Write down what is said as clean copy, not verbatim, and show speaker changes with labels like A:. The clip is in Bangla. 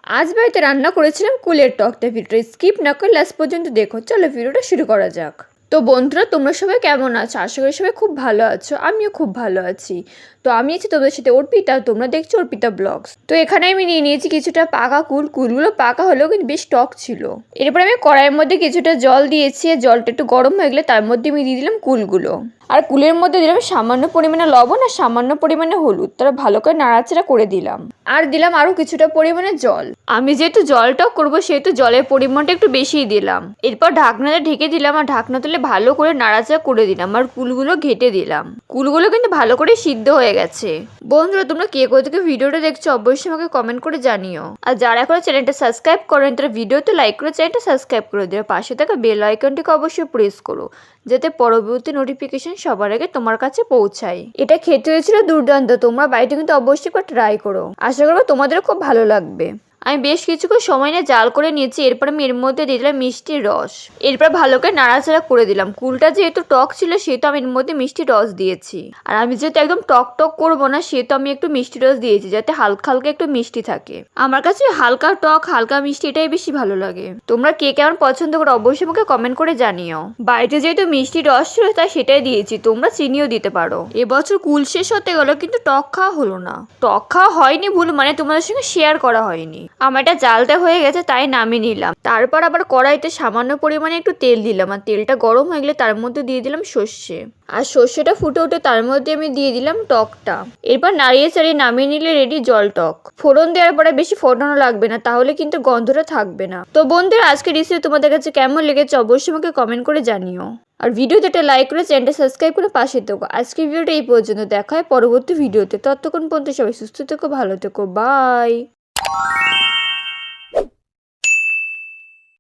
A: আজ বাড়িতে রান্না করেছিলাম কুলের টকটা। ভিডিওটা স্কিপ না করে লাস্ট পর্যন্ত দেখো। চলো ভিডিওটা শুরু করা যাক। তো বন্ধুরা, তোমরা সবাই কেমন আছো? আশা করি সবাই খুব ভালো আছো, আমিও খুব ভালো আছি। তো আমি আছি তোমাদের সাথে অর্পিতা, তোমরা দেখছো অর্পিতা ব্লগস। তো এখানে আমি নিয়ে নিয়েছি কিছুটা পাকা কুল। কুলগুলো পাকা হলেও কিন্তু বেশ টক ছিল। এরপর আমি কড়াইয়ের মধ্যে কিছুটা জল দিয়েছি, আর জলটা একটু গরম হয়ে গেলে তার মধ্যে আমি দিয়ে দিলাম কুলগুলো। আর কুলের মধ্যে দিলাম সামান্য পরিমাণে লবণ আর সামান্য পরিমাণে হলুদ। তারা ভালো করে নাড়াচাড়া করে দিলাম। আর দিলাম আরো কিছুটা পরিমাণে জল। আমি যেহেতু জলটাও করবো সেহেতু জলের পরিমাণটা একটু বেশিই দিলাম। এরপর ঢাকনাটা ঢেকে দিলাম, আর ঢাকনা তুলে ভালো করে নাড়াচাড়া করে দিলাম, আর কুলগুলো ঘেটে দিলাম। কুলগুলো কিন্তু ভালো করে সিদ্ধ হয়ে গেছে। বন্ধুরা, তোমরা কে কোথা থেকে ভিডিওটা দেখছো অবশ্যই আমাকে কমেন্ট করে জানিও। আর যারা এখনো চ্যানেলটা সাবস্ক্রাইব করেন তারা ভিডিওতে লাইক করে চ্যানেলটা সাবস্ক্রাইব করে দিও। পাশে থাকা বেল আইকনটিকে অবশ্যই প্রেস করো, যাতে পরবর্তী নোটিফিকেশন সবার আগে তোমার কাছে পৌঁছায়। এটা খেতে হয়েছিল দুর্দান্ত। তোমরা বাড়িতে কিন্তু অবশ্যই একবার ট্রাই করো। আশা করবো তোমাদেরও খুব ভালো লাগবে। আমি বেশ কিছুক্ষণ সময় নিয়ে জাল করে নিয়েছি। এরপর আমি এর মধ্যে দিয়ে দিলাম মিষ্টির রস। এরপর ভালো করে নাড়াচাড়া করে দিলাম। কুলটা যেহেতু টক ছিল সেহেতু আমি এর মধ্যে মিষ্টি রস দিয়েছি। আর আমি যেহেতু একদম টক টক করবো না সেহেতু আমি একটু মিষ্টি রস দিয়েছি, যাতে হালকা হালকা একটু মিষ্টি থাকে। আমার কাছে হালকা টক হালকা মিষ্টি এটাই বেশি ভালো লাগে। তোমরা কে কেমন পছন্দ করো অবশ্যই আমাকে কমেন্ট করে জানিও। বাড়িতে যেহেতু মিষ্টি রস ছিল তাই সেটাই দিয়েছি, তোমরা চিনিও দিতে পারো। এবছর কুল শেষ হতে গেল কিন্তু টক খাওয়া হলো না। টক খাওয়া হয়নি ভুল, মানে তোমাদের সঙ্গে শেয়ার করা হয়নি। আমার এটা জালটা হয়ে গেছে তাই নামিয়ে নিলাম। তারপর আবার কড়াইতে সামান্য পরিমাণে একটু তেল দিলাম, আর তেলটা গরম হয়ে গেলে তার মধ্যে দিয়ে দিলাম সর্ষে। আর সর্ষেটা ফুটে উঠে তার মধ্যে আমি দিয়ে দিলাম টকটা। এরপর নাড়িয়ে চাড়িয়ে নামিয়ে নিলে রেডি জল টক। ফোড়ন দেওয়ার পরে বেশি ফোটানো লাগবে না, তাহলে কিন্তু গন্ধটা থাকবে না। তো বন্ধুরা, আজকে রেসিপি তোমাদের কাছে কেমন লেগেছে অবশ্যই আমাকে কমেন্ট করে জানিও। আর ভিডিওতে একটা লাইক করে চ্যানেলটা সাবস্ক্রাইব করে পাশে থেকো। আজকের ভিডিওটা এই পর্যন্ত, দেখা হয় পরবর্তী ভিডিওতে। ততক্ষণ পর্যন্ত সবাই সুস্থ থেকো, ভালো থেকো, বাই।